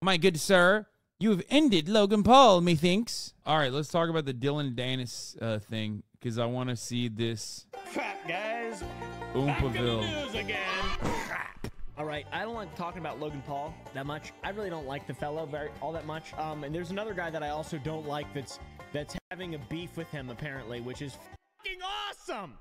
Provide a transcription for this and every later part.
My good sir, you have ended Logan Paul, methinks. All right, let's talk about the Dillon Danis thing, because I want to see this. Crap, guys. Oompaville. Back in the news again. All right, I don't like talking about Logan Paul that much. I really don't like the fellow all that much. And there's another guy that I also don't like that's having a beef with him, apparently, which is fucking awesome.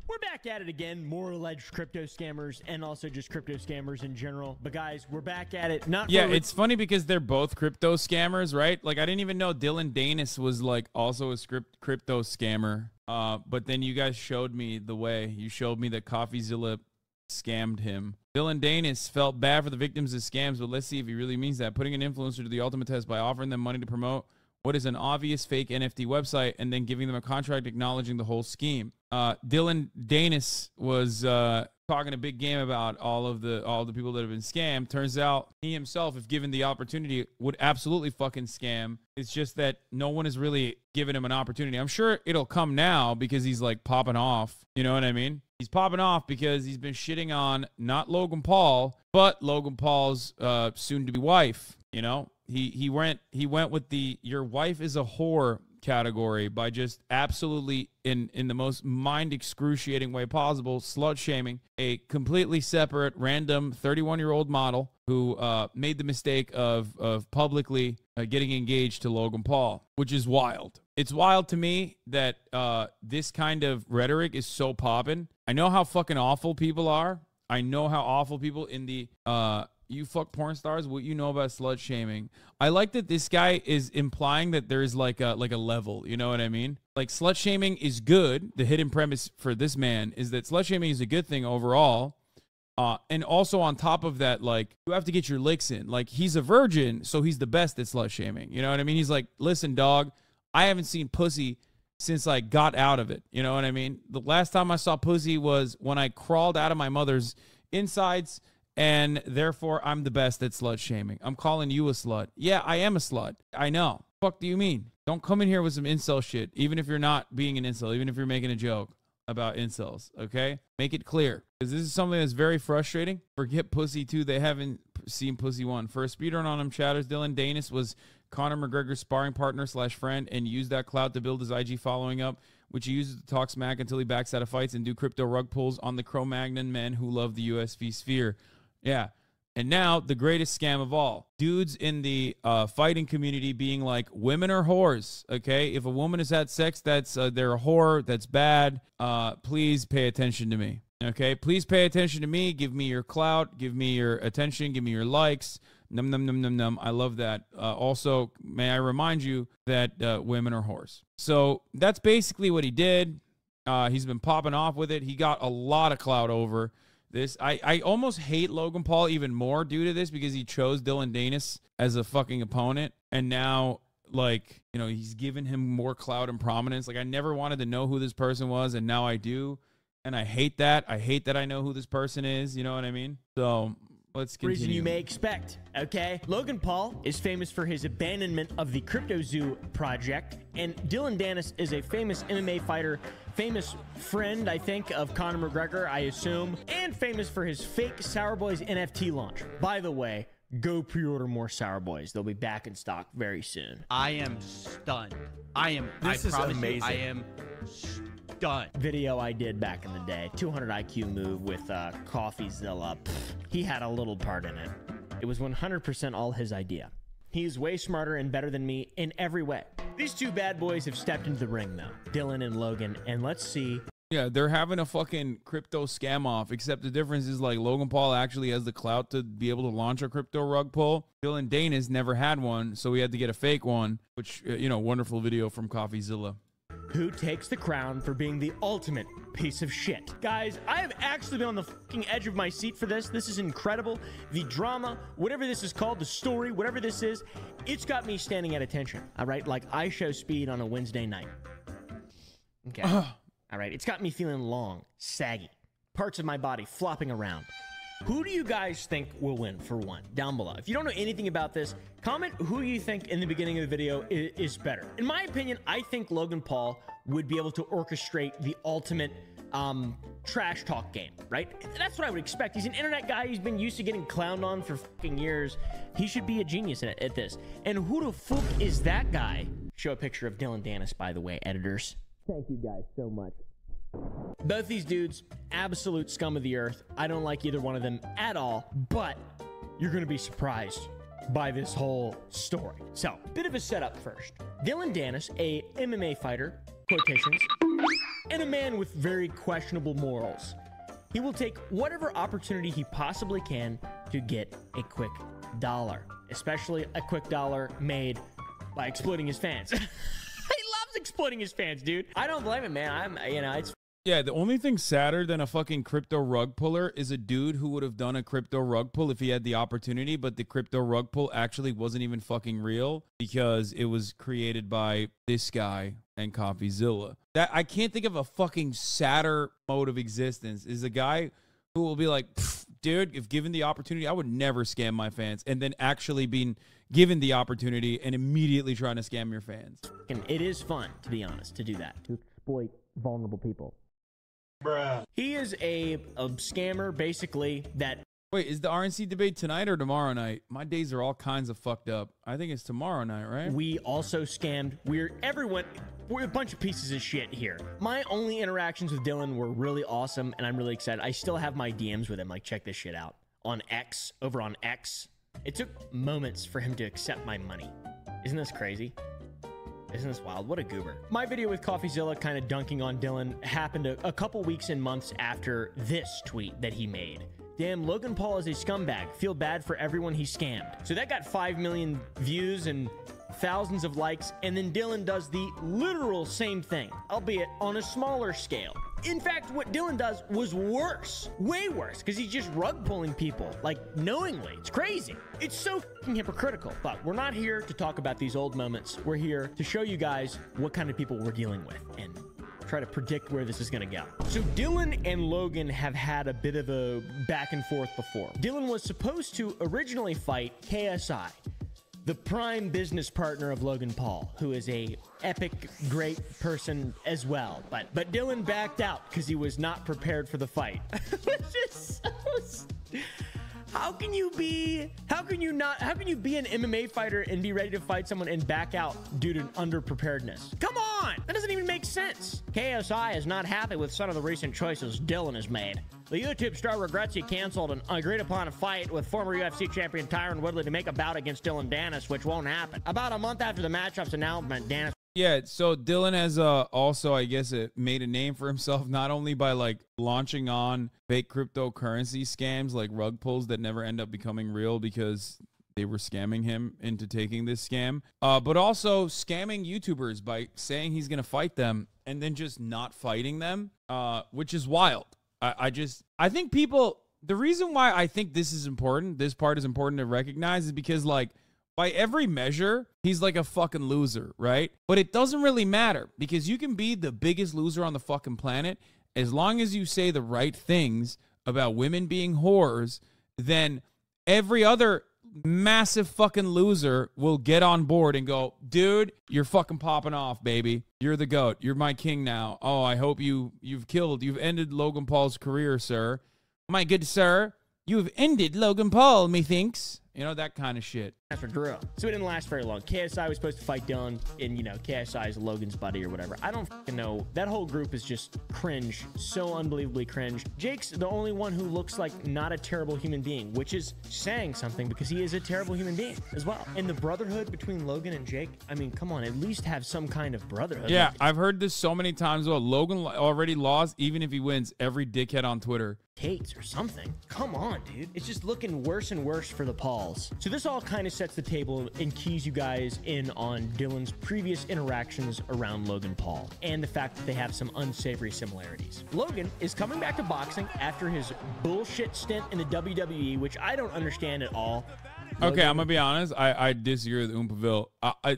We're back at it again. More alleged crypto scammers and also just crypto scammers in general. But guys, we're back at it. Yeah, it's funny because they're both crypto scammers, right? Like, I didn't even know Dillon Danis was like also a crypto scammer. But then you guys showed me the way. You showed me that CoffeeZilla scammed him. Dillon Danis felt bad for the victims of scams, but let's see if he really means that. Putting an influencer to the ultimate test by offering them money to promote what is an obvious fake NFT website and then giving them a contract acknowledging the whole scheme. Dillon Danis was talking a big game about all the people that have been scammed. Turns out he himself, if given the opportunity, would absolutely fucking scam. It's just that no one has really given him an opportunity. I'm sure it'll come now because he's like popping off. You know what I mean? He's popping off because he's been shitting on not Logan Paul, but Logan Paul's soon-to-be wife. You know, he went with the "your wife is a whore" category by just absolutely in the most mind excruciating way possible slut shaming a completely separate random 31-year-old model who made the mistake of publicly getting engaged to Logan Paul, which is wild. It's wild to me that this kind of rhetoric is so poppin'. I know how fucking awful people are. I know how awful people in the you fuck porn stars, what you know about slut shaming. I like that this guy is implying that there's like a level, you know what I mean? Like, slut shaming is good. The hidden premise for this man is that slut shaming is a good thing overall. And also on top of that, like, you have to get your licks in. Like, he's a virgin, so he's the best at slut shaming. You know what I mean? He's like, listen, dog, I haven't seen pussy since I got out of it. You know what I mean? The last time I saw pussy was when I crawled out of my mother's insides, and therefore I'm the best at slut shaming. I'm calling you a slut. Yeah, I am a slut. I know. Fuck do you mean? Don't come in here with some incel shit, even if you're not being an incel, even if you're making a joke about incels, okay? Make it clear, because this is something that's very frustrating. Forget Pussy 2. They haven't seen Pussy 1. For a speedrun on him, chatters, Dillon Danis was Conor McGregor's sparring partner / friend and used that clout to build his IG following up, which he uses to talk smack until he backs out of fights and do crypto rug pulls on the Cro-Magnon men who love the USV sphere. Yeah. And now the greatest scam of all. Dudes in the fighting community being like, women are whores, okay? If a woman has had sex, that's they're a whore, that's bad. Please pay attention to me, okay? Please pay attention to me. Give me your clout. Give me your attention. Give me your likes. Num, num, num, num, num. I love that. Also, may I remind you that women are whores. So that's basically what he did. He's been popping off with it. He got a lot of clout over this. I almost hate Logan Paul even more due to this because he chose Dillon Danis as a fucking opponent. And now, like, you know, he's given him more clout and prominence. Like, I never wanted to know who this person was, and now I do. And I hate that. I hate that I know who this person is. You know what I mean? So let's continue. Reason you may expect, okay? Logan Paul is famous for his abandonment of the Crypto Zoo project, and Dillon Danis is a famous MMA fighter, famous friend, I think, of Conor McGregor, I assume, and famous for his fake Sour Boys NFT launch. By the way, go pre-order more Sour Boys. They'll be back in stock very soon. I am stunned. This is amazing. I am stunned. Video I did back in the day, 200 IQ move with CoffeeZilla. He had a little part in it. It was 100% all his idea. He's way smarter and better than me in every way. These two bad boys have stepped into the ring though, Dillon and Logan, and let's see. Yeah, they're having a fucking crypto scam off, except the difference is, like, Logan Paul actually has the clout to be able to launch a crypto rug pull. Dillon Danis never had one, so he had to get a fake one, which, you know, wonderful video from CoffeeZilla. Who takes the crown for being the ultimate piece of shit? Guys, I have actually been on the fucking edge of my seat for this. This is incredible. The drama, whatever this is called, the story, whatever this is, it's got me standing at attention. All right, like I show speed on a Wednesday night. Okay. All right, it's got me feeling long, saggy, parts of my body flopping around. Who do you guys think will win for one? Down below. If you don't know anything about this, comment who you think in the beginning of the video is better. In my opinion, I think Logan Paul would be able to orchestrate the ultimate trash talk game, right? That's what I would expect. He's an internet guy. He's been used to getting clowned on for fucking years. He should be a genius at this. And who the fuck is that guy? Show a picture of Dillon Danis, by the way, editors. Thank you guys so much. Both these dudes, absolute scum of the earth. I don't like either one of them at all, but you're going to be surprised by this whole story. So, bit of a setup first. Dillon Danis, a MMA fighter, quotations, and a man with very questionable morals. He will take whatever opportunity he possibly can to get a quick dollar, especially a quick dollar made by exploiting his fans. He loves exploiting his fans, dude. I don't blame him, man. It's... Yeah, the only thing sadder than a fucking crypto rug puller is a dude who would have done a crypto rug pull if he had the opportunity, but the crypto rug pull actually wasn't even fucking real because it was created by this guy and CoffeeZilla. That I can't think of a fucking sadder mode of existence is a guy who will be like, dude, if given the opportunity, I would never scam my fans, and then actually being given the opportunity and immediately trying to scam your fans. And it is fun, to be honest, to do that, to exploit vulnerable people. Bruh. He is a scammer, basically, that... Wait, is the RNC debate tonight or tomorrow night? My days are all kinds of fucked up. I think it's tomorrow night, right? We also scammed. We're a bunch of pieces of shit here. My only interactions with Dillon were really awesome, and I'm really excited. I still have my DMs with him. Like, check this shit out. On X, over on X. It took moments for him to accept my money. Isn't this crazy? Isn't this wild? What a goober. My video with CoffeeZilla kind of dunking on Dillon happened a couple weeks and months after this tweet that he made. Damn, Logan Paul is a scumbag. Feel bad for everyone he scammed. So that got 5 million views and thousands of likes, and then Dillon does the literal same thing, albeit on a smaller scale. In fact, what Dillon does was worse, way worse, because he's just rug pulling people, like knowingly. It's crazy. It's so fucking hypocritical. But we're not here to talk about these old moments. We're here to show you guys what kind of people we're dealing with and try to predict where this is going to go. So Dillon and Logan have had a bit of a back and forth before. Dillon was supposed to originally fight KSI, the prime business partner of Logan Paul, who is a epic, great person as well. But Dillon backed out because he was not prepared for the fight. Which is so... How can you be an MMA fighter and be ready to fight someone and back out due to underpreparedness? Come on! That doesn't even make sense. KSI is not happy with some of the recent choices Dillon has made. The YouTube star regrets he canceled an agreed upon fight with former UFC champion Tyron Woodley to make a bout against Dillon Danis, which won't happen. About a month after the matchup's announcement, Danis... Yeah, so Dillon has also, I guess, made a name for himself, not only by, like, launching on fake cryptocurrency scams, like rug pulls that never end up becoming real because they were scamming him into taking this scam, but also scamming YouTubers by saying he's going to fight them and then just not fighting them, which is wild. I think people, the reason why I think this is important, this part is important to recognize is because, like, by every measure, he's like a fucking loser, right? But it doesn't really matter because you can be the biggest loser on the fucking planet as long as you say the right things about women being whores, then every other massive fucking loser will get on board and go, dude, you're fucking popping off, baby. You're the GOAT. You're my king now. Oh, I hope you've ended Logan Paul's career, sir. My good sir, you've ended Logan Paul, methinks. You know, that kind of shit. That's for drill. So it didn't last very long. KSI was supposed to fight Dillon, and, you know, KSI is Logan's buddy or whatever. I don't fucking know. That whole group is just cringe. So unbelievably cringe. Jake's the only one who looks like not a terrible human being, which is saying something because he is a terrible human being as well. And the brotherhood between Logan and Jake, I mean, come on, at least have some kind of brotherhood. Yeah, I've heard this so many times. Well, Logan already lost, even if he wins, every dickhead on Twitter hates or something. Come on, dude. It's just looking worse and worse for the Pauls. So this all kind of sets the table and keys you guys in on Dillon's previous interactions around Logan Paul and the fact that they have some unsavory similarities. Logan is coming back to boxing after his bullshit stint in the WWE, which I don't understand at all. Okay, I'm gonna be honest. I disagree with Oompaville.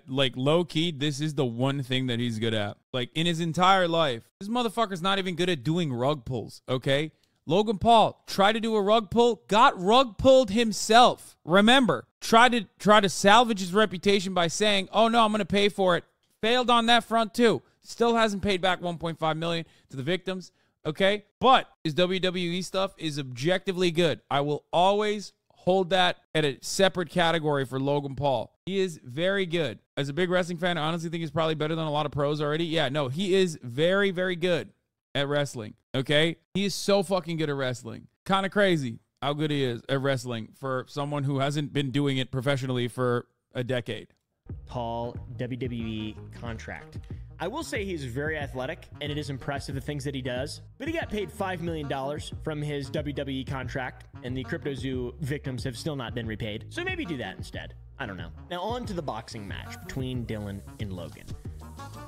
Like, low-key, this is the one thing that he's good at. Like, in his entire life, this motherfucker's not even good at doing rug pulls, okay? Logan Paul tried to do a rug pull, got rug pulled himself. Remember, tried to salvage his reputation by saying, "Oh no, I'm going to pay for it." Failed on that front too. Still hasn't paid back $1.5 million to the victims. okay? But his WWE stuff is objectively good. I will always hold that at a separate category for Logan Paul. He is very good. As a big wrestling fan, I honestly think he's probably better than a lot of pros already. Yeah, no, he is very, very good at wrestling, okay? He is so fucking good at wrestling. Kind of crazy how good he is at wrestling for someone who hasn't been doing it professionally for a decade. Paul WWE contract. I will say he's very athletic, and it is impressive the things that he does, but he got paid $5 million from his WWE contract, and the CryptoZoo victims have still not been repaid, so maybe do that instead. I don't know. Now on to the boxing match between Dillon and Logan.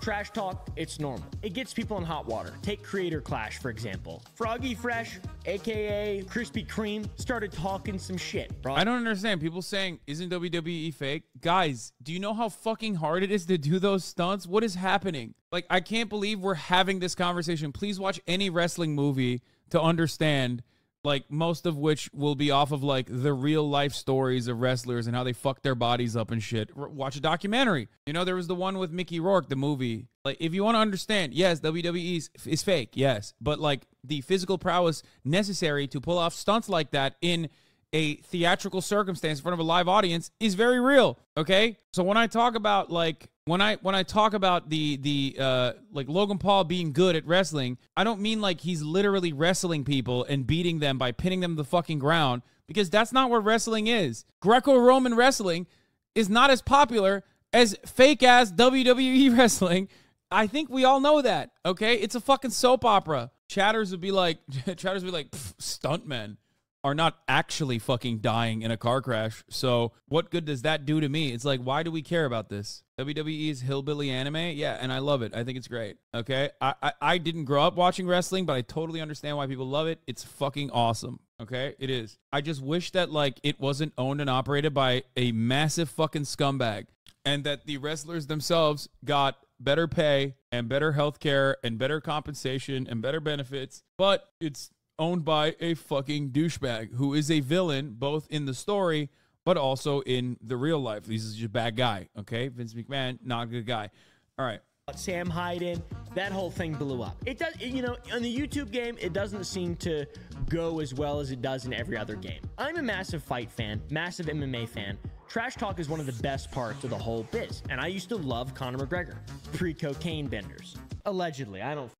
Trash talk, it's normal. It gets people in hot water. Take Creator Clash, for example. Froggy Fresh, aka Krispy Kreme, started talking some shit, bro. I don't understand. People saying, isn't WWE fake? Guys, do you know how fucking hard it is to do those stunts? What is happening? Like, I can't believe we're having this conversation. Please watch any wrestling movie to understand, like, most of which will be off of, like, the real life stories of wrestlers and how they fuck their bodies up and shit. Watch a documentary. You know, there was the one with Mickey Rourke, the movie. Like, if you want to understand, yes, WWE is fake, yes. But, like, the physical prowess necessary to pull off stunts like that in a theatrical circumstance in front of a live audience is very real, okay? So when I talk about, like, when I talk about the like Logan Paul being good at wrestling, I don't mean like he's literally wrestling people and beating them by pinning them to the fucking ground, because that's not what wrestling is. Greco-Roman wrestling is not as popular as fake-ass WWE wrestling. I think we all know that, okay? It's a fucking soap opera. Chatters would be like, stuntmen are not actually fucking dying in a car crash. So what good does that do to me? It's like, why do we care about this? WWE's hillbilly anime? Yeah, and I love it. I think it's great, okay? I didn't grow up watching wrestling, but I totally understand why people love it. It's fucking awesome, okay? It is. I just wish that, like, it wasn't owned and operated by a massive fucking scumbag, and that the wrestlers themselves got better pay and better health care and better compensation and better benefits, but it's owned by a fucking douchebag who is a villain both in the story but also in the real life. He's just a bad guy, okay? Vince McMahon, not a good guy. All right. Sam Hyden, that whole thing blew up. It does, you know, on the YouTube game, it doesn't seem to go as well as it does in every other game. I'm a massive fight fan, massive MMA fan. Trash talk is one of the best parts of the whole biz, and I used to love Conor McGregor. Pre-cocaine benders. Allegedly, I don't know.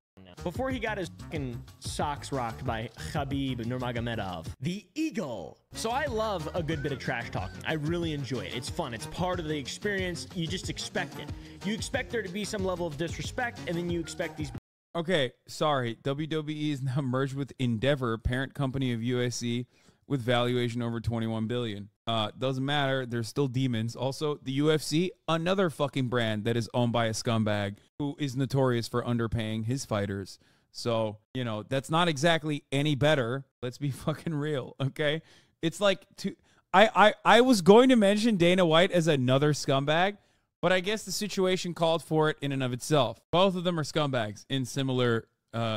Before he got his fucking socks rocked by Khabib Nurmagomedov. The Eagle. So I love a good bit of trash talking. I really enjoy it. It's fun. It's part of the experience. You just expect it. You expect there to be some level of disrespect, and then you expect these... Okay, sorry. WWE is now merged with Endeavor, parent company of USC, with valuation over $21 billion. Doesn't matter. They're still demons. Also, the UFC, another fucking brand that is owned by a scumbag who is notorious for underpaying his fighters. So, you know, that's not exactly any better. Let's be fucking real, okay? It's like, I was going to mention Dana White as another scumbag, but I guess the situation called for it in and of itself. Both of them are scumbags in similar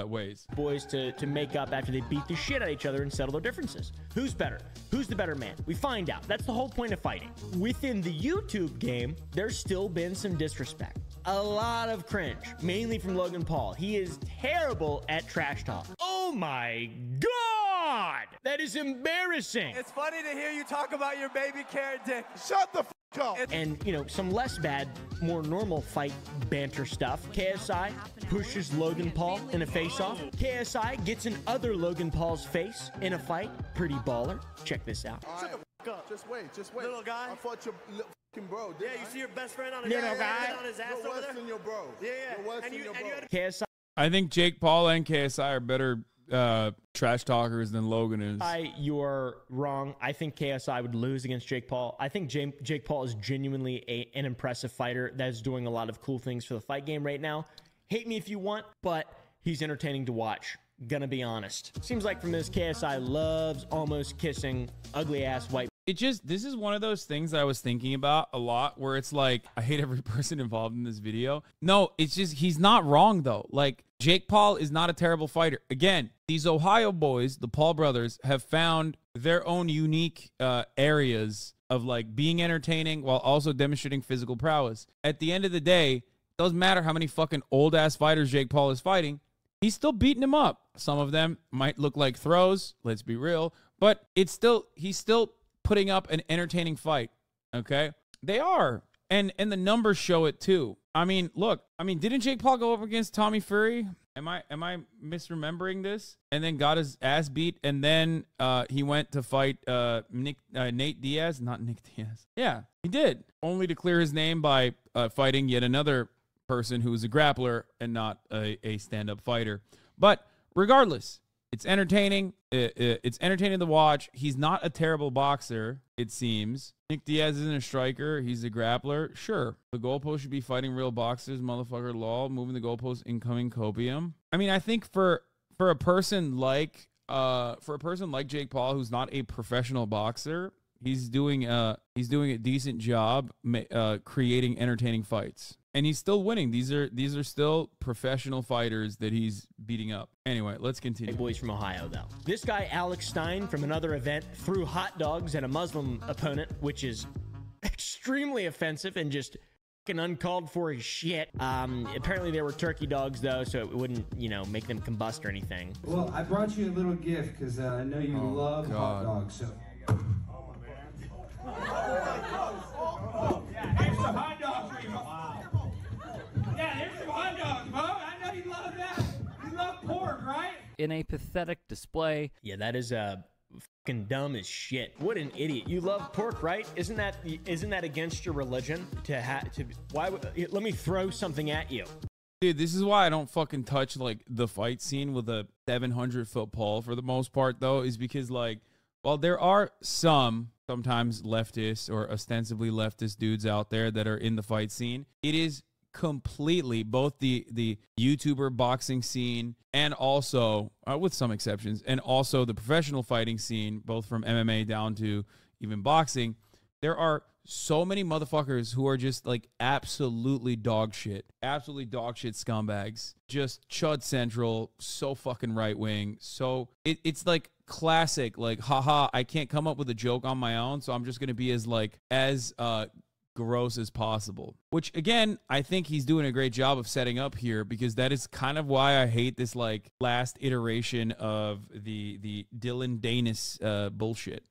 ways. Boys to make up after they beat the shit out of each other and settle their differences. Who's better? Who's the better man? We find out. That's the whole point of fighting. Within the YouTube game, there's still been some disrespect. A lot of cringe, mainly from Logan Paul. He is terrible at trash talk. Oh my God! That is embarrassing. It's funny to hear you talk about your baby carrot dick. Shut the f up. And, you know, some less bad, more normal fight banter stuff. KSI pushes Logan Paul in a face-off. KSI gets in other Logan Paul's face in a fight. Pretty baller. Check this out. Shut the f up. Just wait. Little guy. I fought your fucking bro. Yeah, you see your best friend on his Little guy. on his ass You're over worse there? than your bro. Yeah. You're worse And than you your bro. had KSI, I think Jake Paul and KSI are better trash talkers than Logan is. you are wrong. I think KSI would lose against Jake Paul. I think Jake Paul is genuinely an impressive fighter that is doing a lot of cool things for the fight game right now. Hate me if you want, but he's entertaining to watch. Gonna be honest. Seems like from this, KSI loves almost kissing ugly ass white. This is one of those things that I was thinking about a lot, where it's like, I hate every person involved in this video. No, it's just, he's not wrong though. Like, Jake Paul is not a terrible fighter. Again, these Ohio boys, the Paul brothers, have found their own unique areas of like being entertaining while also demonstrating physical prowess. At the end of the day, doesn't matter how many fucking old ass fighters Jake Paul is fighting. he's still beating him up. Some of them might look like throws, let's be real, but he's still putting up an entertaining fight. Okay? They are. And the numbers show it too. I mean, look, didn't Jake Paul go up against Tommy Fury? Am I misremembering this? And then got his ass beat, and then he went to fight Nate Diaz, not Nick Diaz. Yeah, he did. Only to clear his name by fighting yet another person who was a grappler and not a stand-up fighter. But regardless, it's entertaining. It's entertaining to watch. He's not a terrible boxer, it seems. Nick Diaz isn't a striker. He's a grappler. Sure. The goalpost should be fighting real boxers, motherfucker, lol. Moving the goalpost, incoming copium. I mean, I think for a person like Jake Paul, who's not a professional boxer, he's doing a decent job creating entertaining fights. And he's still winning. These are still professional fighters that he's beating up. Anyway, let's continue. Hey, boys from Ohio, though. This guy, Alex Stein, from another event, threw hot dogs at a Muslim opponent, which is extremely offensive and just fucking uncalled for as shit. Apparently they were turkey dogs, though, so it wouldn't, make them combust or anything. Well, I brought you a little gift because I know you love hot dogs, so... Yeah, here's some hot dogs for you. Wow. Yeah, here's some hot dogs, Bo. I know you love that. You love pork, right? In a pathetic display. Yeah, that is fucking dumb as shit. What an idiot. You love pork, right? Isn't that against your religion let me throw something at you? Dude, this is why I don't fucking touch like the fight scene with a 700-foot pole for the most part, though, is because while there are sometimes leftist or ostensibly leftist dudes out there that are in the fight scene, it is completely both the YouTuber boxing scene and also, with some exceptions, and also the professional fighting scene, both from MMA down to even boxing. There are so many motherfuckers who are just like absolutely dog shit scumbags, just chud central, so fucking right wing. So it's like classic, like, haha, I can't come up with a joke on my own, so I'm just gonna be as gross as possible. Which again, I think he's doing a great job of setting up here, because that is kind of why I hate this like last iteration of the Dillon Danis bullshit.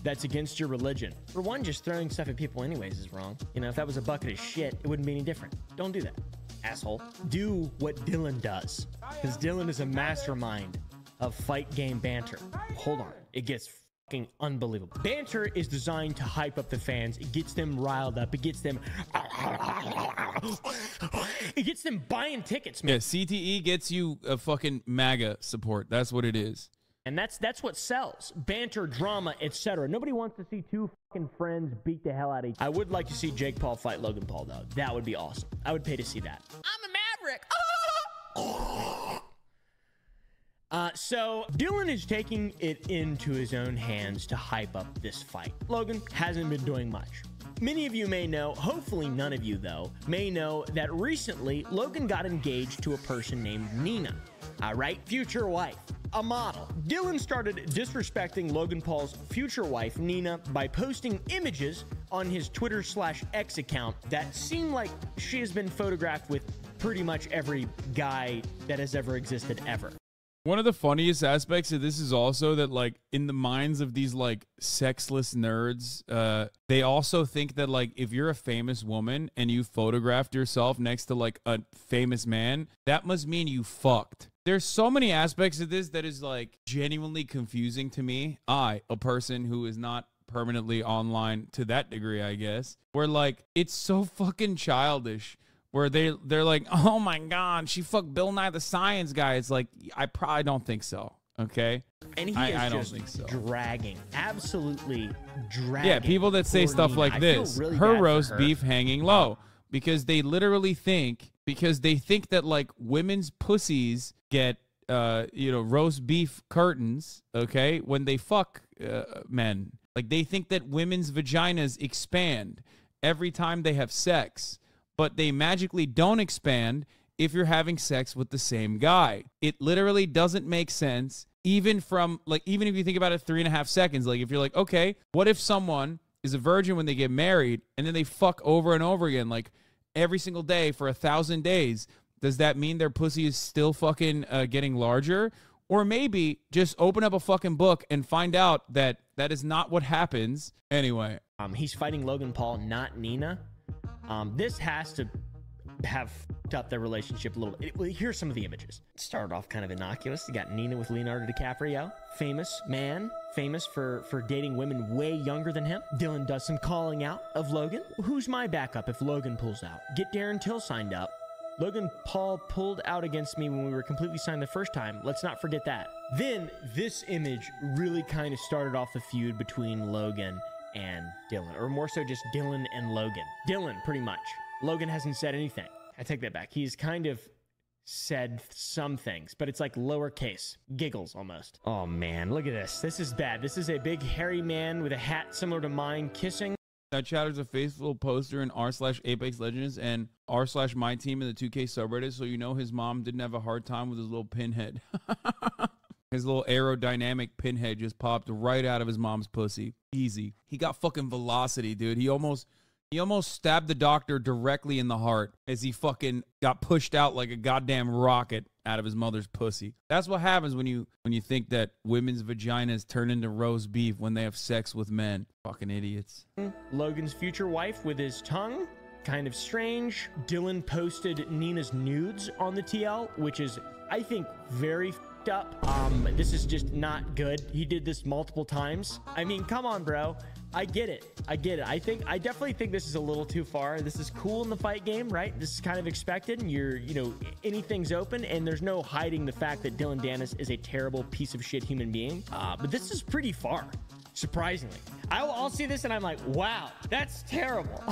That's against your religion. For one, just throwing stuff at people anyways is wrong. If that was a bucket of shit, it wouldn't be any different. Don't do that, asshole. Do what Dillon does, because Dillon is a mastermind of fight game banter. Hold on, it gets fucking unbelievable. Banter is designed to hype up the fans. It gets them riled up. It gets them buying tickets, man. Yeah, CTE gets you a fucking MAGA support. That's what it is. And that's what sells. Banter, drama, etc. Nobody wants to see two fucking friends beat the hell out of each other. I would like to see Jake Paul fight Logan Paul, though. That would be awesome. I would pay to see that. I'm a maverick. So Dillon is taking it into his own hands to hype up this fight. Logan hasn't been doing much. Many of you may know, hopefully none of you though, may know that recently Logan got engaged to a person named Nina. Right? Future wife. A model. Dillon started disrespecting Logan Paul's future wife, Nina, by posting images on his Twitter/X account that seem like she has been photographed with pretty much every guy that has ever existed ever. One of the funniest aspects of this is also that, like, in the minds of these, like, sexless nerds, they also think that, like, if you're a famous woman and you photographed yourself next to, like, a famous man, that must mean you fucked. There's so many aspects of this that is, like, genuinely confusing to me. A person who is not permanently online to that degree, I guess, where, like, it's so fucking childish. Where they're like, oh my God, she fucked Bill Nye the Science Guy. It's like, I probably don't think so. Okay. And I don't think so. Dragging, absolutely dragging. Yeah, people that say stuff like this, really her roast beef hanging low, because they literally think, that like women's pussies get, roast beef curtains. Okay. When they fuck men, like they think that women's vaginas expand every time they have sex. But they magically don't expand if you're having sex with the same guy. It literally doesn't make sense, even if you think about it 3.5 seconds. Like, if you're like, okay, what if someone is a virgin when they get married and then they fuck over and over again, like every single day for 1,000 days? Does that mean their pussy is still fucking getting larger? Or maybe just open up a fucking book and find out that that is not what happens. Anyway. He's fighting Logan Paul, not Nina. This has to have fucked up their relationship a little bit. Well, here's some of the images. It started off kind of innocuous. You got Nina with Leonardo DiCaprio. Famous man. Famous for dating women way younger than him. Dillon does some calling out of Logan. Who's my backup if Logan pulls out? Get Darren Till signed up. Logan Paul pulled out against me when we were completely signed the first time. Let's not forget that. Then this image really kind of started off the feud between Logan and Dillon, or more so just Dillon and Logan. Dillon, pretty much. Logan hasn't said anything. I take that back. He's kind of said some things, but it's like lowercase, giggles almost. Oh man, look at this. This is bad. This is a big hairy man with a hat similar to mine kissing. That chatter's a faithful poster in r/Apex Legends and r/my team in the 2K subreddit, so you know his mom didn't have a hard time with his little pinhead. His little aerodynamic pinhead just popped right out of his mom's pussy. Easy. He got fucking velocity, dude. He almost stabbed the doctor directly in the heart as he fucking got pushed out like a goddamn rocket out of his mother's pussy. That's what happens when you think that women's vaginas turn into roast beef when they have sex with men. Fucking idiots. Logan's future wife with his tongue. Kind of strange. Dillon posted Nina's nudes on the TL, which is, I think, very f***ed up. This is just not good. He did this multiple times. I mean, come on, bro. I get it. I definitely think this is a little too far. This is cool in the fight game, right? This is kind of expected. And anything's open, and there's no hiding the fact that Dillon Danis is a terrible piece of shit human being. But this is pretty far, surprisingly. I'll see this and I'm like, wow, that's terrible.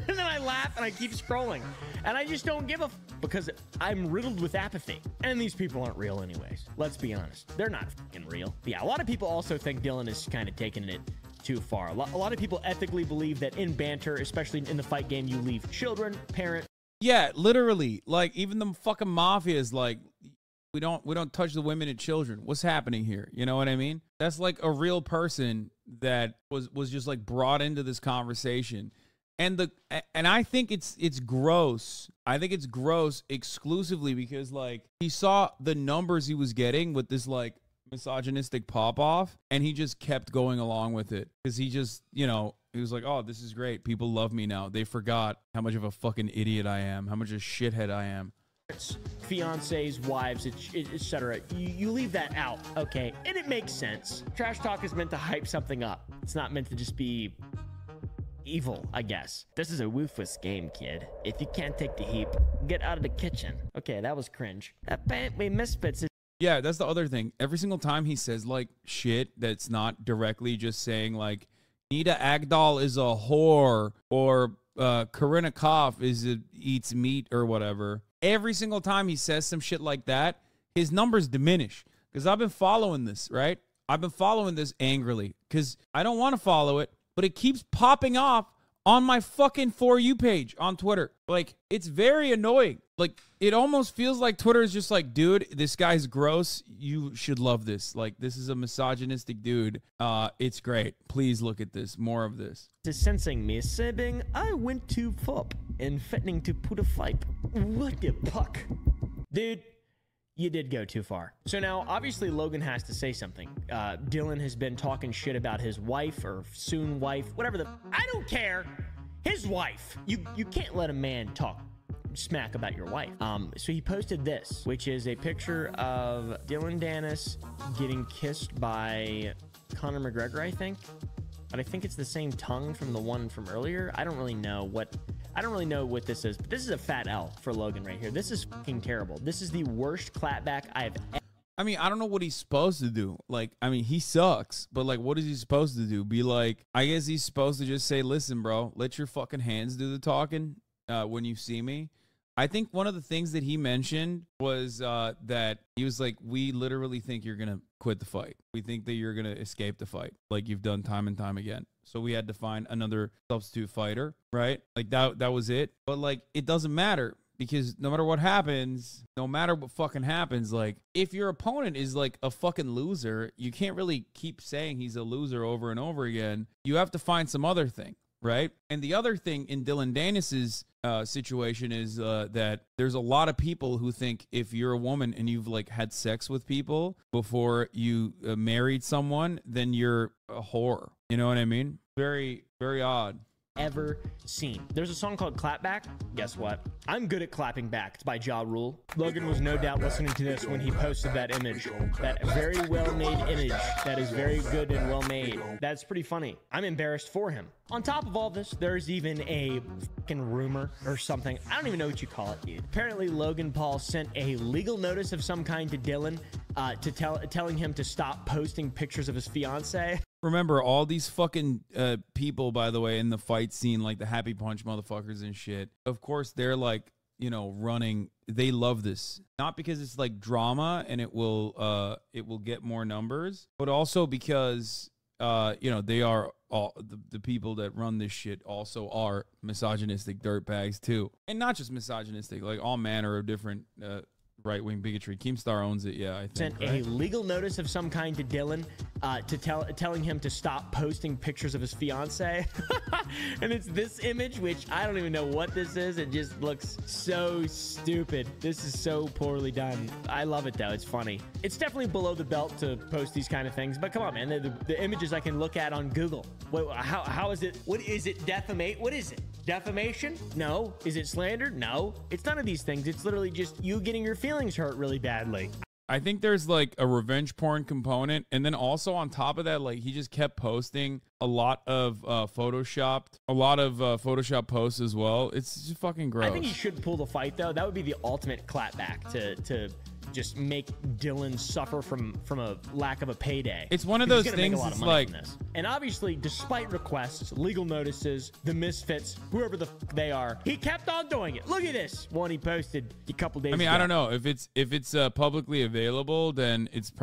And then I laugh and I keep scrolling. And I just don't give a because I'm riddled with apathy. And these people aren't real anyways. Let's be honest. They're not fucking real. But yeah, a lot of people also think Dillon is kind of taking it too far. A lot of people ethically believe that in banter, especially in the fight game, you leave children, parents. Yeah, literally. Like, even the fucking mafia is like, we don't touch the women and children. What's happening here? You know what I mean? That's like a real person that was just like brought into this conversation. And I think it's gross. I think it's gross exclusively because like he saw the numbers he was getting with this like misogynistic pop off, and he just kept going along with it because he just, he was like, oh, this is great. People love me now. They forgot how much of a fucking idiot I am, how much of a shithead I am. Fiancés, wives, etc. You leave that out, okay? And it makes sense. Trash talk is meant to hype something up. It's not meant to just be evil, I guess. This is a woofus game, kid. If you can't take the heat, get out of the kitchen. Okay, that was cringe. Apparently Misfits is... Yeah, that's the other thing. Every single time he says like shit that's not directly just saying like Nita Agdal is a whore or Karina Koff eats meat or whatever. Every single time he says some shit like that, his numbers diminish. Because I've been following this, right? I've been following this angrily because I don't want to follow it, but it keeps popping off on my fucking For You page on Twitter. Like, it's very annoying. Like, it almost feels like Twitter is just like, dude, this guy's gross. You should love this. Like, this is a misogynistic dude. It's great. Please look at this. More of this. Sensing me saying I went too far and threatening to put a fight. What the fuck? Dude, you did go too far. So now, obviously, Logan has to say something. Dillon has been talking shit about his wife or soon wife, whatever the... I don't care. His wife. You can't let a man talk smack about your wife. So he posted this, which is a picture of Dillon Danis getting kissed by Conor McGregor, I think. But I think it's the same tongue from the one from earlier. I don't really know what this is, but this is a fat L for Logan right here. This is fucking terrible. This is the worst clapback I've ever... I mean, I don't know what he's supposed to do. Like, I mean, he sucks, but like, what is he supposed to do? Be like, I guess he's supposed to just say, listen, bro, let your fucking hands do the talking when you see me. I think one of the things that he mentioned was that he was like, we literally think you're going to quit the fight. We think that you're going to escape the fight like you've done time and time again. So we had to find another substitute fighter, right? Like that was it. But like, it doesn't matter because no matter what happens, no matter what fucking happens, like if your opponent is like a fucking loser, you can't really keep saying he's a loser over and over again. You have to find some other thing. right? And the other thing in Dillon Danis's situation is that there's a lot of people who think if you're a woman and you've like had sex with people before you married someone, then you're a whore. You know what I mean? Very, very odd. Ever seen. There's a song called Clapback. Guess what? I'm good at clapping back. It's by Ja Rule. Logan was no doubt listening to this when he posted that image. That very well-made image that is very good and well-made. That's pretty funny. I'm embarrassed for him. On top of all this, there's even a fucking rumor or something. I don't even know what you call it, dude. Apparently, Logan Paul sent a legal notice of some kind to Dillon telling him to stop posting pictures of his fiance. Remember, all these fucking people, by the way, in the fight scene, like the Happy Punch motherfuckers and shit, of course, they're like, you know, running. They love this. Not because it's like drama and it will get more numbers, but also because, you know, they are all the people that run this shit also are misogynistic dirtbags too. And not just misogynistic, like all manner of different right-wing bigotry. Keemstar owns it, yeah, I think. Sent a legal notice of some kind to Dillon telling him to stop posting pictures of his fiance. And it's this image, which I don't even know what this is. It just looks so stupid. This is so poorly done. I love it, though. It's funny. It's definitely below the belt to post these kind of things, but come on, man. The images I can look at on Google. Wait, how is it? What is it? Defamate? What is it? Defamation? No. Is it slander? No. It's none of these things. It's literally just you getting your feelings hurt really badly. I think there's like a revenge porn component. And then also on top of that, like he just kept posting a lot of Photoshop posts as well. It's just fucking gross. I think he should pull the fight, though. That would be the ultimate clapback to just make Dillon suffer from a lack of a payday. It's one of those things. It's like, and obviously, despite requests, legal notices, the misfits, whoever the fuck they are, he kept on doing it. Look at this one he posted a couple days ago. I don't know if it's publicly available, then it's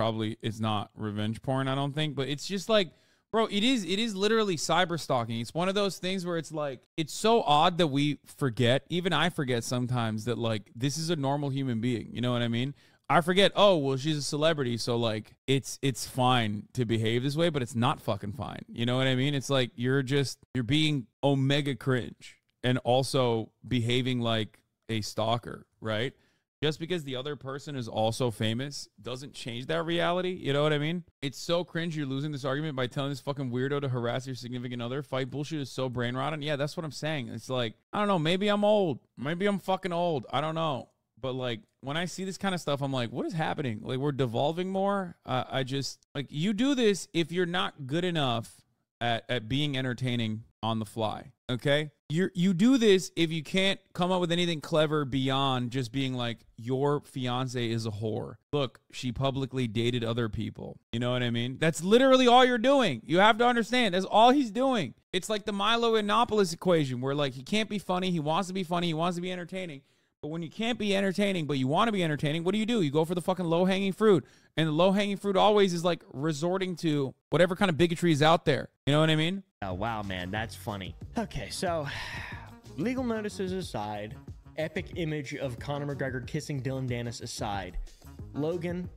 not revenge porn. I don't think, but it's just like, bro, it is literally cyber stalking. It's one of those things where it's like, it's so odd that we forget, even I forget sometimes, that like this is a normal human being. You know what I mean? I forget, oh, well, she's a celebrity, so like it's fine to behave this way, but it's not fucking fine. You know what I mean? It's like you're being omega cringe and also behaving like a stalker, right? Just because the other person is also famous doesn't change that reality. You know what I mean? It's so cringe you're losing this argument by telling this fucking weirdo to harass your significant other. Fight bullshit is so brain rotten. Yeah, that's what I'm saying. It's like, I don't know, maybe I'm old. Maybe I'm fucking old. I don't know. But like when I see this kind of stuff, I'm like, what is happening? Like we're devolving more. I just like, you do this if you're not good enough at being entertaining on the fly. Okay. You do this if you can't come up with anything clever beyond just being like, your fiance is a whore. Look, she publicly dated other people. You know what I mean? That's literally all you're doing. You have to understand. That's all he's doing. It's like the Milo Yiannopoulos equation where like he can't be funny. He wants to be funny. He wants to be entertaining. But when you can't be entertaining, but you want to be entertaining, what do? You go for the fucking low-hanging fruit. And the low-hanging fruit always is like resorting to whatever kind of bigotry is out there. You know what I mean? Oh, wow, man. That's funny. Okay, so legal notices aside, epic image of Conor McGregor kissing Dillon Danis aside, Logan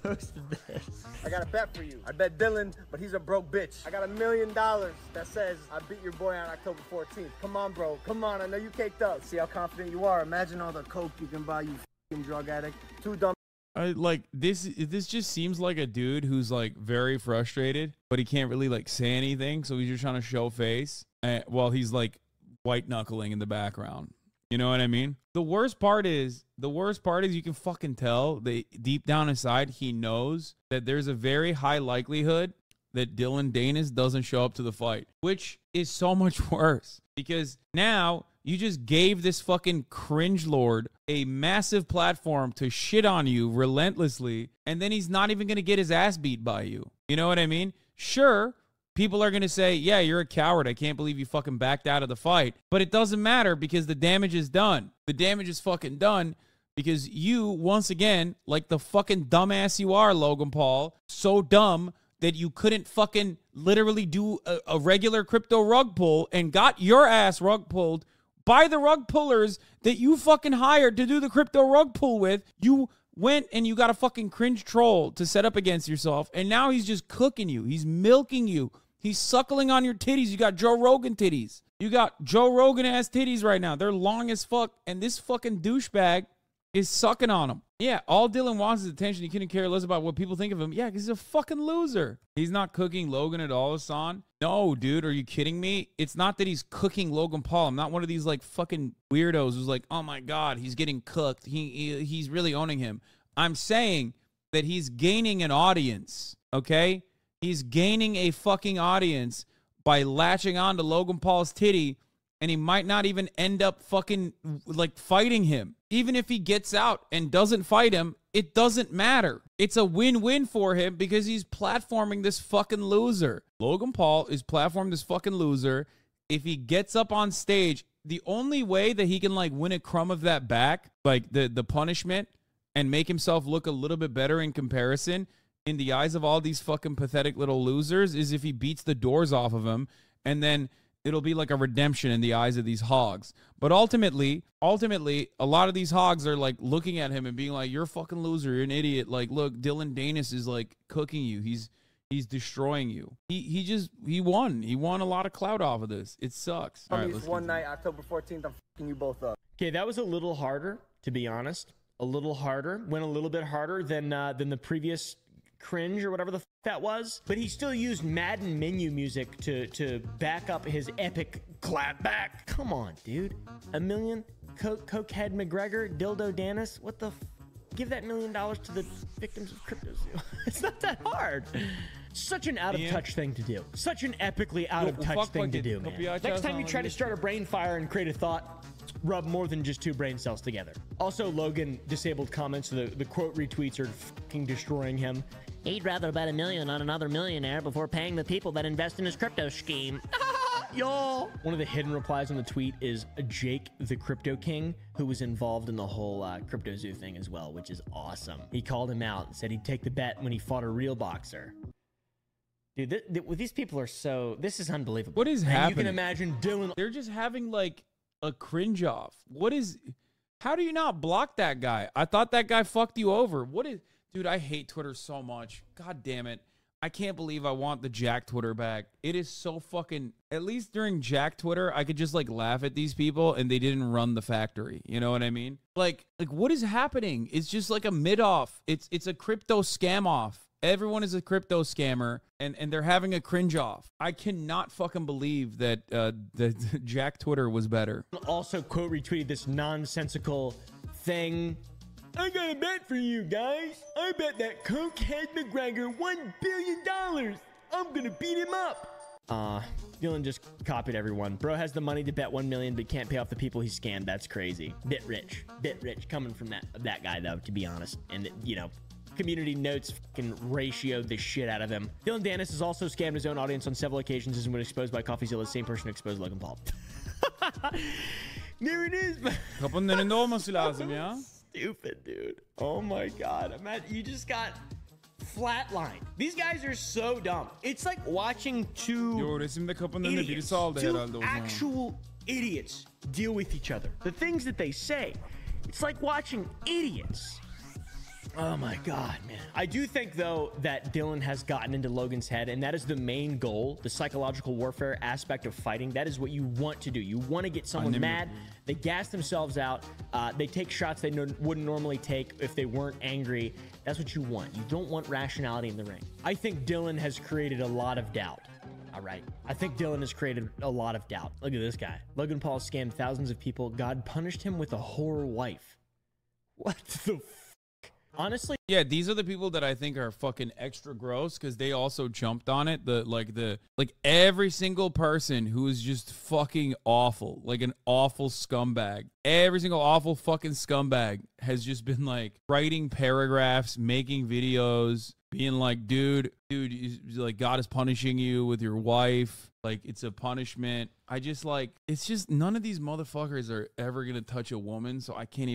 posted this. I got a bet for you. I bet Dillon, but he's a broke bitch. I got $1 million that says I beat your boy on October 14th. Come on, bro. Come on. I know you caked up. See how confident you are. Imagine all the coke you can buy, you f***ing drug addict. Too dumb. Like this just seems like a dude who's like very frustrated, but he can't really like say anything, so he's just trying to show face while he's like white knuckling in the background. You know what I mean? The worst part is you can fucking tell that deep down inside he knows that there's a very high likelihood that Dillon Danis doesn't show up to the fight, which is so much worse because now you just gave this fucking cringe lord a massive platform to shit on you relentlessly, and then he's not even going to get his ass beat by you. You know what I mean? Sure, people are going to say, yeah, you're a coward. I can't believe you fucking backed out of the fight. But it doesn't matter because the damage is done. The damage is fucking done because you, once again, like the fucking dumbass you are, Logan Paul, so dumb that you couldn't fucking literally do a regular crypto rug pull and got your ass rug pulled by the rug pullers that you fucking hired to do the crypto rug pull with. You went and you got a fucking cringe troll to set up against yourself, and now he's just cooking you. He's milking you He's suckling on your titties. You got Joe Rogan titties. You got Joe Rogan ass titties right now. They're long as fuck. And this fucking douchebag is sucking on them. Yeah, all Dillon wants is attention. He couldn't care less about what people think of him. Yeah, because he's a fucking loser. He's not cooking Logan at all, Hasan. No, dude, are you kidding me? It's not that he's cooking Logan Paul. I'm not one of these like fucking weirdos who's like, oh my God, he's getting cooked. He's really owning him. I'm saying that he's gaining an audience, okay? He's gaining a fucking audience by latching on to Logan Paul's titty, and he might not even end up fucking like fighting him. Even if he gets out and doesn't fight him, it doesn't matter. It's a win-win for him because he's platforming this fucking loser. Logan Paul is platforming this fucking loser. If he gets up on stage, the only way that he can like win a crumb of that back, like the punishment, and make himself look a little bit better in comparison in the eyes of all these fucking pathetic little losers is if he beats the doors off of him, and then it'll be like a redemption in the eyes of these hogs. But ultimately, a lot of these hogs are like looking at him and being like, you're a fucking loser, you're an idiot. Like, look, Dillon Danis is like cooking you. He's destroying you. He won. He won a lot of clout off of this. It sucks. All right, One night, October 14th, I'm fucking you both up. Okay, that was a little harder, to be honest. A little harder. Went a little bit harder than the previous cringe or whatever the that was. But he still used Madden menu music to back up his epic clap back. Come on, dude. $1 million? Cokehead McGregor? Dildo Danis? What the give that $1 million to the victims of crypto. It's not that hard. Such an out-of-touch thing to do. Such an epically out-of-touch thing to do, man. Next time you try to start a brain fire and create a thought, rub more than just 2 brain cells together. Also, Logan disabled comments, so the quote retweets are fucking destroying him. He'd rather bet $1 million on another millionaire before paying the people that invest in his crypto scheme. Y'all. One of the hidden replies on the tweet is Jake the Crypto King, who was involved in the whole Crypto Zoo thing as well, which is awesome. He called him out and said he'd take the bet when he fought a real boxer. Dude, these people are so... This is unbelievable. What is happening? You can imagine Dillon... They're just having like a cringe off. What is... How do you not block that guy? I thought that guy fucked you over. What is... Dude, I hate Twitter so much. God damn it. I can't believe I want the Jack Twitter back. It is so fucking... At least during Jack Twitter, I could just like laugh at these people and they didn't run the factory. You know what I mean? Like what is happening? It's just like a mid-off. It's a crypto scam off. Everyone is a crypto scammer and they're having a cringe off. I cannot fucking believe that the Jack Twitter was better. Also quote retweeted this nonsensical thing. I got a bet for you guys. I bet that Cokehead McGregor $1 billion. I'm gonna beat him up. Dillon just copied everyone. Bro has the money to bet 1 million, but can't pay off the people he scammed. That's crazy. Bit rich coming from that guy though, to be honest. And you know, community notes fucking ratioed the shit out of him. Dillon Danis has also scammed his own audience on several occasions and when exposed by CoffeeZilla, the same person who exposed Logan Paul. There it is. Stupid, dude. Oh my God. Imagine you just got flatlined. These guys are so dumb. It's like watching two actual idiots deal with each other. The things that they say, it's like watching idiots. Oh my God, man. I do think, though, that Dillon has gotten into Logan's head, and that is the main goal, the psychological warfare aspect of fighting. That is what you want to do. You want to get someone mad. They gas themselves out. They take shots they wouldn't normally take if they weren't angry. That's what you want. You don't want rationality in the ring. I think Dillon has created a lot of doubt. All right. I think Dillon has created a lot of doubt. Look at this guy. Logan Paul scammed thousands of people. God punished him with a whore wife. What the honestly, yeah, these are the people that I think are fucking extra gross because they also jumped on it. Like every single person who is just fucking awful, like an awful scumbag. Every single awful fucking scumbag has just been like writing paragraphs, making videos, being like, dude, like God is punishing you with your wife. Like it's a punishment. It's just none of these motherfuckers are ever going to touch a woman. So I don't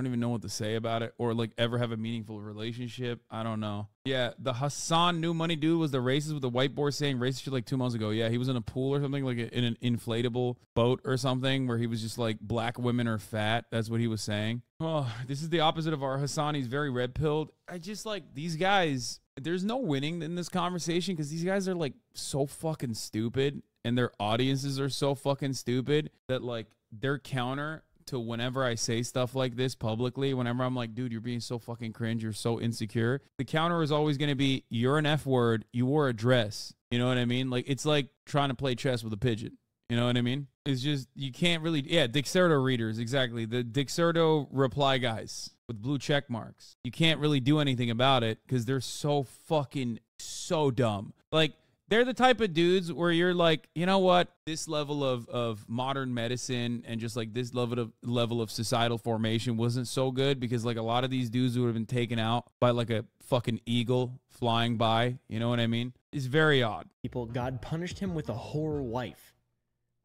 even know what to say about it or like ever have a meaningful relationship. relationship. I don't know. Yeah, the Hassan New Money dude was the racist with the whiteboard saying racist shit like 2 months ago. Yeah, he was in a pool or something, like in an inflatable boat or something, where he was just like, black women are fat. That's what he was saying. Oh, this is the opposite of our Hassan. He's very red-pilled. I just like these guys. There's no winning in this conversation because these guys are like so fucking stupid, and their audiences are so fucking stupid that like their counter to whenever I say stuff like this publicly, whenever I'm like, dude, you're being so fucking cringe, you're so insecure, the counter is always going to be, you're an F word, you wore a dress. You know what I mean? Like, it's like trying to play chess with a pigeon. You know what I mean? It's just, you can't really, yeah, Dixerto readers, exactly. The Dixerto reply guys with blue check marks. You can't really do anything about it because they're so fucking, so dumb. Like, they're the type of dudes where you're like, you know what? This level of modern medicine and just like this level of societal formation wasn't so good because like a lot of these dudes would have been taken out by like a fucking eagle flying by. You know what I mean? It's very odd. People, God punished him with a whore wife.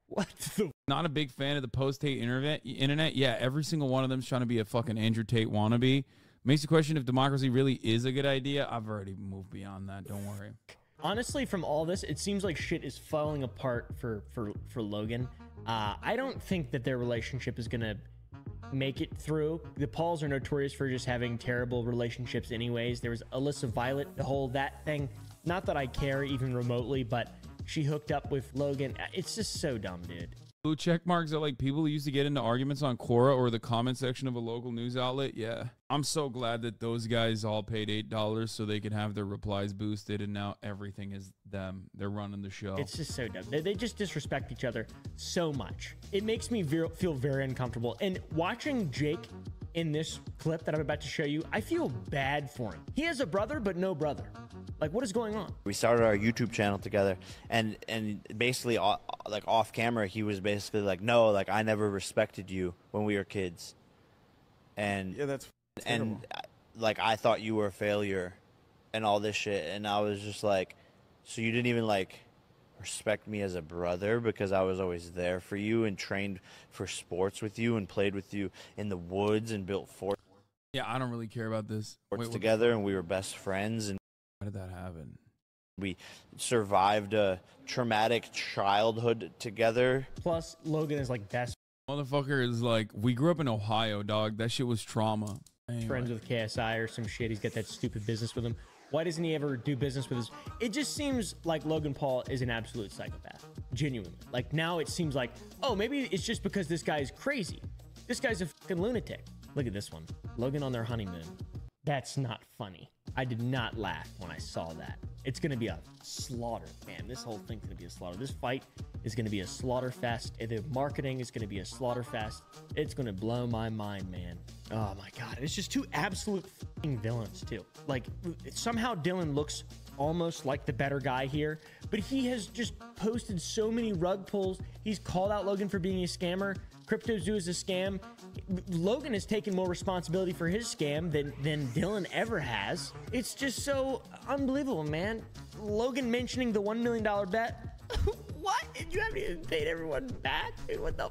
What the? Not a big fan of the post-hate internet. Yeah, every single one of them is trying to be a fucking Andrew Tate wannabe. Makes you question if democracy really is a good idea. I've already moved beyond that. Don't worry. Honestly, from all this, it seems like shit is falling apart for Logan. I don't think that their relationship is gonna make it through. The Pauls are notorious for just having terrible relationships anyways. There was Alyssa Violet, the whole that thing. Not that I care even remotely, but she hooked up with Logan. It's just so dumb, dude. Blue check marks are like people who used to get into arguments on Quora or the comment section of a local news outlet. Yeah. I'm so glad that those guys all paid $8 so they could have their replies boosted, and now everything is them. They're running the show. It's just so dumb. They just disrespect each other so much. It makes me feel very uncomfortable. And watching Jake in this clip that I'm about to show you, I feel bad for him. He has a brother, but no brother. Like, what is going on? We started our YouTube channel together, and basically, like off camera, he was basically like, "No, like I never respected you when we were kids," and Yeah, that's and like I thought you were a failure, and all this shit, and I was just like, "So you didn't even like respect me as a brother because I was always there for you and trained for sports with you and played with you in the woods and built forts." Yeah, I don't really care about this. Wait, together, and we were best friends, and how did that happen? we survived a traumatic childhood together. Plus, Logan is like best Motherfucker is like, we grew up in Ohio, dog. That shit was trauma. Anyway. friends with KSI or some shit. He's got that stupid business with him. Why doesn't he ever do business with his... It just seems like Logan Paul is an absolute psychopath. Genuinely. Like, now it seems like, oh, maybe it's just because this guy's crazy. This guy's a fucking lunatic. Look at this one. Logan on their honeymoon. That's not funny. I did not laugh when I saw that. It's going to be a slaughter, man. This whole thing's going to be a slaughter. This fight is going to be a slaughter fest. The marketing is going to be a slaughter fest. It's going to blow my mind, man. Oh my God. It's just two absolute fucking villains too. Like, somehow Dillon looks almost like the better guy here, but he has just posted so many rug pulls. He's called out Logan for being a scammer. CryptoZoo is a scam. Logan has taken more responsibility for his scam than Dillon ever has. It's just so unbelievable, man. Logan mentioning the $1 million bet. What? You haven't even paid everyone back? Dude, what the?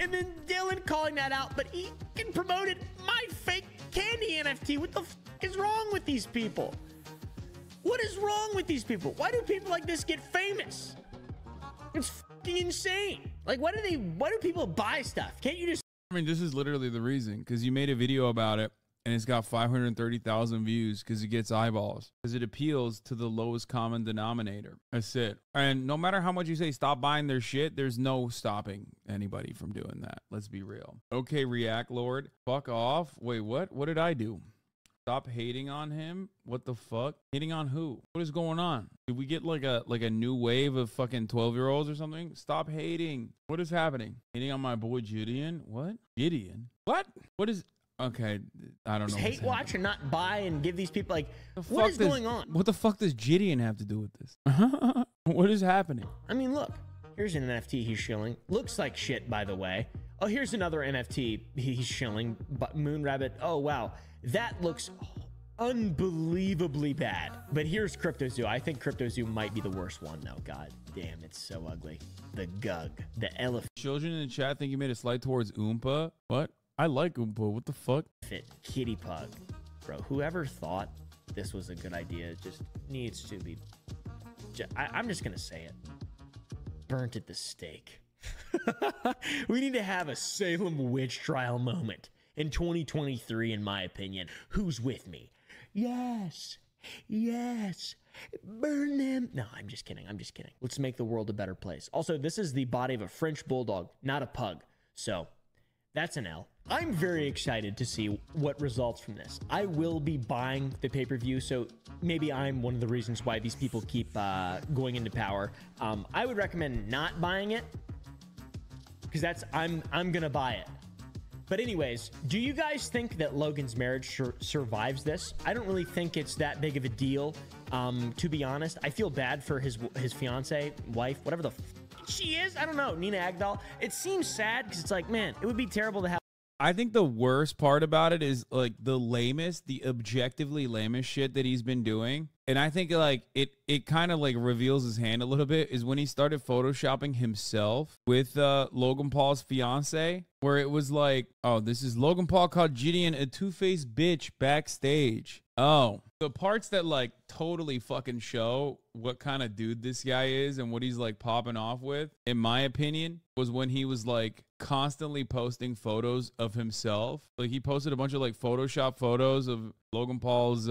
And then Dillon calling that out, but he promoted my fake candy NFT. What the is wrong with these people? What is wrong with these people? Why do people like this get famous? It's fucking insane. Like, why do people buy stuff? Can't you just... I mean, this is literally the reason, because you made a video about it and it's got 530,000 views because it gets eyeballs, because it appeals to the lowest common denominator. That's it. And no matter how much you say stop buying their shit, there's no stopping anybody from doing that. Let's be real. Okay, React Lord. Fuck off. Wait, what? What did I do? Stop hating on him? What the fuck? Hating on who? What is going on? Did we get like a new wave of fucking 12-year-olds or something? Stop hating. What is happening? Hating on my boy Gideon? What? Gideon? What? What is... Okay, I don't know. Hate watch and not buy and give these people, like, what is going on? What the fuck does Gideon have to do with this? What is happening? I mean, look, here's an NFT he's shilling. Looks like shit, by the way. Oh, here's another NFT he's shilling. But Moon Rabbit. Oh, wow. That looks unbelievably bad. But here's CryptoZoo. I think CryptoZoo might be the worst one, though. God damn, it's so ugly. The Gug. The elephant. Children in the chat think you made a slide towards Oompa. What? I like Oompa. What the fuck? Fit kitty pug. Bro, whoever thought this was a good idea just needs to be... I'm just going to say it. Burnt at the stake. We need to have a Salem witch trial moment in 2023, in my opinion. Who's with me? Yes. Yes. Burn them. No, I'm just kidding. I'm just kidding. Let's make the world a better place. Also, this is the body of a French bulldog, not a pug. So that's an L. I'm very excited to see what results from this. I will be buying the pay-per-view, so maybe I'm one of the reasons why these people keep going into power. I would recommend not buying it, because I'm gonna buy it. But anyways, do you guys think that Logan's marriage survives this? I don't really think it's that big of a deal. To be honest, I feel bad for his fiance, wife, whatever the she is. I don't know, Nina Agdal. It seems sad because it's like, man, it would be terrible to have. I think the worst part about it is like the lamest, the objectively lamest shit that he's been doing. And I think like it kind of like reveals his hand a little bit is when he started photoshopping himself with Logan Paul's fiance, where it was like, oh, this is Logan Paul called Gideon a two-faced bitch backstage. Oh, the parts that like totally fucking show what kind of dude this guy is and what he's like popping off with, in my opinion, was when he was like constantly posting photos of himself. Like he posted a bunch of like Photoshop photos of Logan Paul's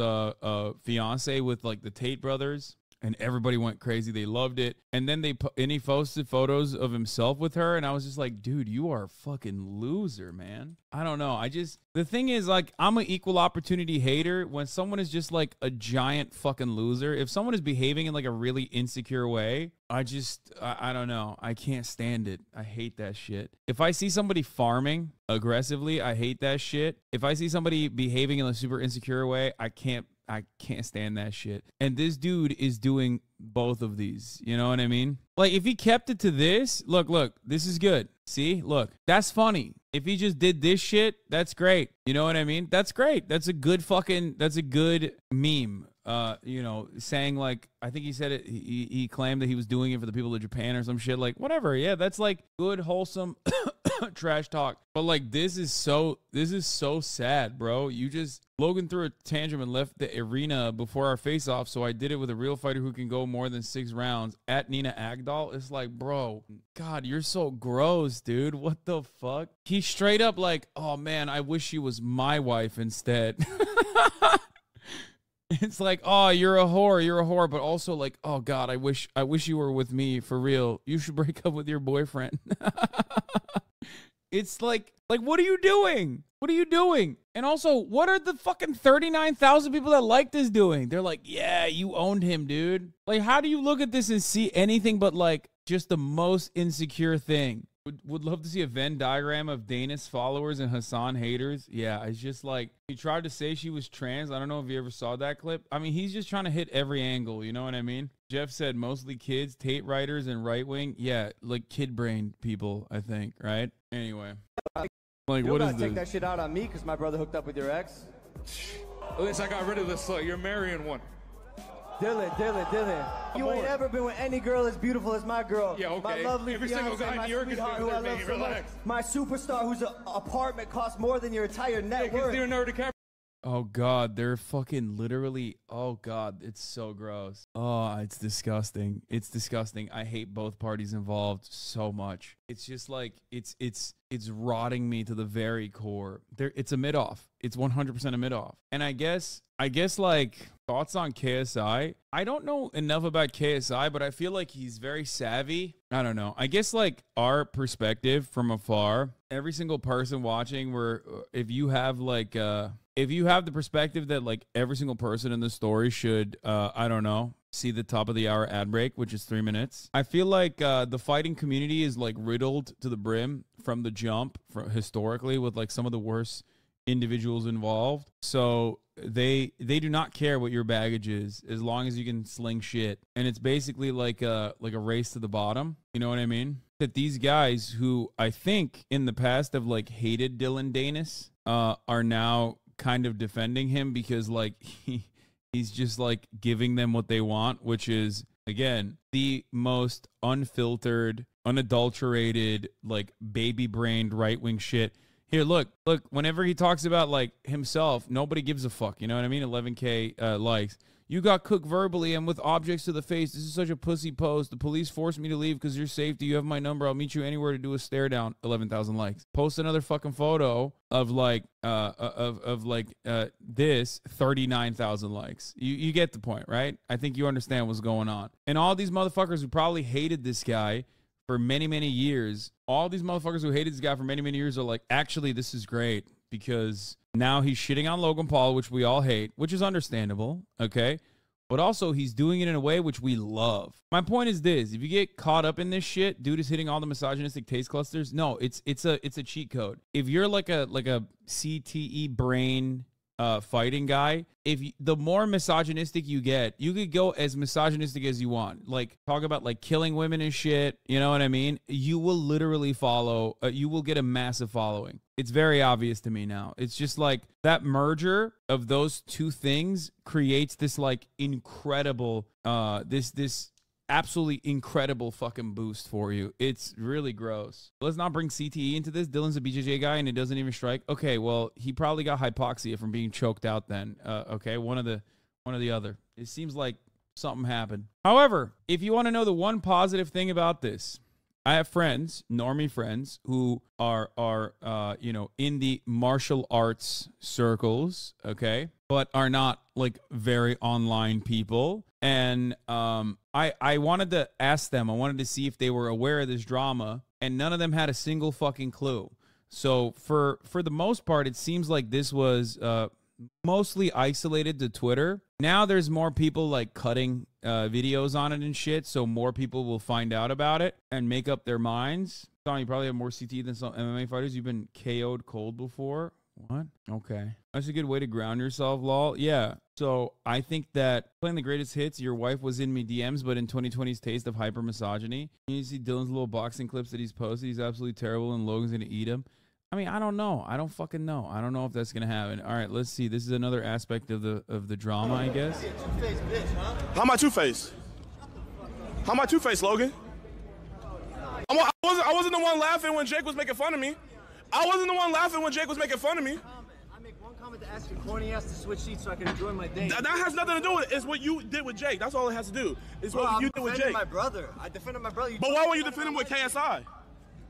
fiance with like the Tate brothers, and everybody went crazy. They loved it. And then he posted photos of himself with her, and I was just like, dude, you are a fucking loser, man. I don't know. The thing is, like, I'm an equal opportunity hater. When someone is just like a giant fucking loser, if someone is behaving in like a really insecure way, I don't know. I can't stand it. I hate that shit. If I see somebody farming aggressively, I hate that shit. If I see somebody behaving in a super insecure way, I can't stand that shit. And this dude is doing both of these. You know what I mean? Like, if he kept it to this, look, this is good. See, look, that's funny. If he just did this shit, that's great. You know what I mean? That's great. That's a good meme. You know, saying like, I think he said it, he claimed that he was doing it for the people of Japan or some shit. Like, whatever. Yeah, that's like good, wholesome trash talk. But like, this is so sad, bro. Logan threw a tantrum and left the arena before our face-off, so I did it with a real fighter who can go more than 6 rounds. At Nina Agdal, it's like, bro, God, you're so gross, dude. What the fuck? He's straight up like, oh man, I wish she was my wife instead. It's like, oh, you're a whore, but also like, oh God, I wish you were with me for real. You should break up with your boyfriend. It's like, what are you doing? What are you doing? And also, what are the fucking 39,000 people that like this doing? They're like, yeah, you owned him, dude. Like, how do you look at this and see anything but like just the most insecure thing? Would love to see a Venn diagram of Danis followers and Hasan haters. Yeah, it's just like, he tried to say she was trans. I don't know if you ever saw that clip. I mean, he's just trying to hit every angle. You know what I mean? Jeff said mostly kids, Tate writers, and right wing. Yeah, like kid brain people, I think, right? Anyway. Like, what is this? Take that shit out on me because my brother hooked up with your ex. At least I got rid of this. You're marrying one. Dillon. You ain't ever been with any girl as beautiful as my girl. Yeah, okay. My lovely Every single fiance, guy my in New York is sweetheart, who I better love than so me. much. Relax. My superstar, whose apartment costs more than your entire net worth. Leonardo DiCaprio. Oh God, they're fucking literally, oh God, it's so gross. Oh, it's disgusting. It's disgusting. I hate both parties involved so much. It's just like, it's rotting me to the very core. It's a mid-off. It's 100% a mid-off. And I guess like, thoughts on KSI? I don't know enough about KSI, but I feel like he's very savvy. I don't know. I guess like our perspective from afar, every single person watching, where if you have the perspective that like every single person in the story should, I don't know, see the top of the hour ad break, which is 3 minutes. I feel like the fighting community is like riddled to the brim from the jump, historically, with like some of the worst individuals involved. So they do not care what your baggage is as long as you can sling shit. And it's basically like a race to the bottom. You know what I mean? That these guys who I think in the past have like hated Dillon Danis are now kind of defending him because like he's just like giving them what they want, which is, again, the most unfiltered, unadulterated, like baby brained right wing shit. Here, look. Whenever he talks about like himself, nobody gives a fuck. You know what I mean? 11K likes. You got cooked verbally and with objects to the face. This is such a pussy post. The police forced me to leave because your safety. You have my number. I'll meet you anywhere to do a stare down. 11,000 likes. Post another fucking photo of like this. 39,000 likes. You get the point, right? I think you understand what's going on. And all these motherfuckers who probably hated this guy for many, many years. All these motherfuckers who hated this guy for many, many years are like, actually, this is great because now he's shitting on Logan Paul, which we all hate, which is understandable, okay? But also, he's doing it in a way which we love. My point is this. If you get caught up in this shit, dude is hitting all the misogynistic taste clusters. No, it's a cheat code. If you're like a CTE brain fighting guy, the more misogynistic you get, you could go as misogynistic as you want. Like, talk about like killing women and shit. You know what I mean? You will literally follow. You will get a massive following. It's very obvious to me now. It's just like that merger of those two things creates this like incredible, this absolutely incredible fucking boost for you. It's really gross. Let's not bring CTE into this. Dillon's a BJJ guy and it doesn't even strike. Okay, well, he probably got hypoxia from being choked out then. Okay, one or the other. It seems like something happened. However, if you want to know the one positive thing about this, I have friends, normie friends, who are in the martial arts circles, okay, but are not like very online people. And I wanted to ask them, I wanted to see if they were aware of this drama, and none of them had a single fucking clue. So for the most part, it seems like this was mostly isolated to Twitter. Now there's more people like cutting videos on it and shit, so more people will find out about it and make up their minds. Tom, you probably have more CT than some MMA fighters. You've been KO'd cold before. What? Okay. That's a good way to ground yourself, lol. Yeah. So I think that playing the greatest hits, your wife was in me DMs, but in 2020's taste of hyper misogyny. You see Dillon's little boxing clips that he's posted. He's absolutely terrible and Logan's going to eat him. I mean, I don't know. I don't fucking know. I don't know if that's going to happen. All right, let's see. This is another aspect of the drama, I guess. How am I two-faced? How am I two-faced, Logan? I wasn't the one laughing when Jake was making fun of me. I wasn't the one laughing when Jake was making fun of me. I make one comment to ask your corny ass to switch seats so I can enjoy my day. That has nothing to do with it. It's what you did with Jake. That's all it has to do. It's what you did with Jake. My brother. I defended my brother. But why won't you defend him with KSI?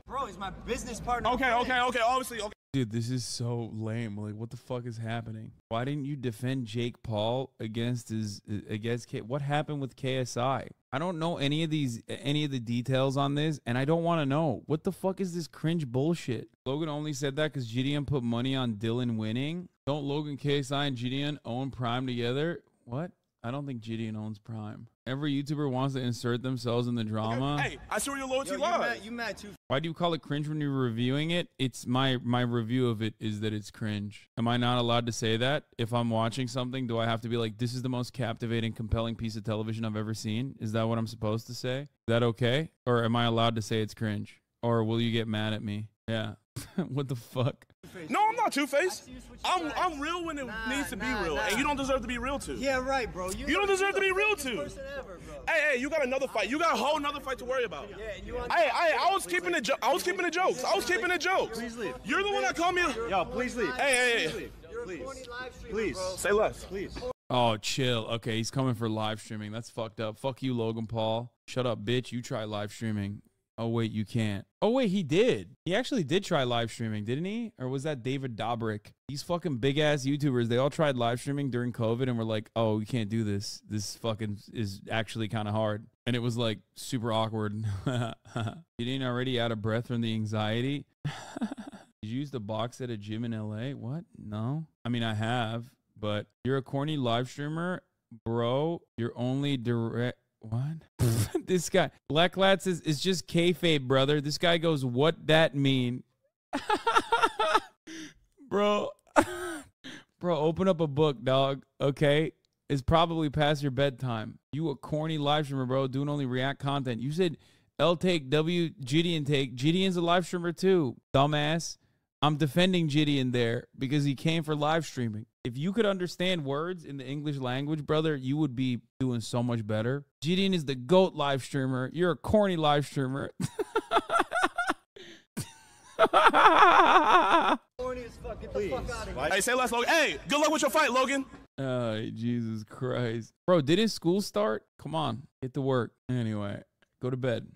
Bro, he's my business partner. Okay. Obviously, okay. Dude, this is so lame. Like, what the fuck is happening? Why didn't you defend Jake Paul against what happened with KSI? I don't know any of the details on this, and I don't want to know. What the fuck is this cringe bullshit? Logan only said that because Gideon put money on Dillon winning. Don't Logan, KSI, and Gideon own Prime together? What? I don't think Gideon owns Prime. Every YouTuber wants to insert themselves in the drama. Okay. Hey, I see where your loyalty lies. You mad too? Why do you call it cringe when you're reviewing it? It's my review of it is that it's cringe. Am I not allowed to say that? If I'm watching something, do I have to be like, this is the most captivating, compelling piece of television I've ever seen? Is that what I'm supposed to say? Is that okay? Or am I allowed to say it's cringe? Or will you get mad at me? Yeah. What the fuck? No, I'm not two-faced. I'm real when it needs to be real, and you don't deserve to be real too. Yeah, right, bro. You don't deserve to be real too. Hey, you got another fight. You got a whole nother fight to worry about. Yeah, I was keeping the jokes. I was keeping the jokes. Please leave. You're the one that called me. Yo, please leave. Hey. Please. Say less. Please. Oh, chill. Okay, he's coming for live streaming. That's fucked up. Fuck you, Logan Paul. Shut up, bitch. You try live streaming. Oh, wait, you can't. Oh, wait, he did. He actually did try live streaming, didn't he? Or was that David Dobrik? These fucking big-ass YouTubers, they all tried live streaming during COVID and were like, oh, we can't do this. This fucking is actually kind of hard. And it was, like, super awkward. You didn't already out of breath from the anxiety? Did you use the box at a gym in LA? What? No. I mean, I have. But you're a corny live streamer? Bro, you're only direct... What? This guy, Black Lad says, it's just kayfabe, brother. This guy goes, what that mean? Bro, open up a book, dog, okay? It's probably past your bedtime. You a corny live streamer, bro, doing only react content. You said L take, W, Gideon take. Gideon's a live streamer too, dumbass. I'm defending Gideon there because he came for live streaming. If you could understand words in the English language, brother, you would be doing so much better. Gideon is the GOAT live streamer. You're a corny live streamer. Please. Hey, say less, Logan. Hey, good luck with your fight, Logan. Oh, Jesus Christ. Bro, didn't school start? Come on, get to work. Anyway, go to bed.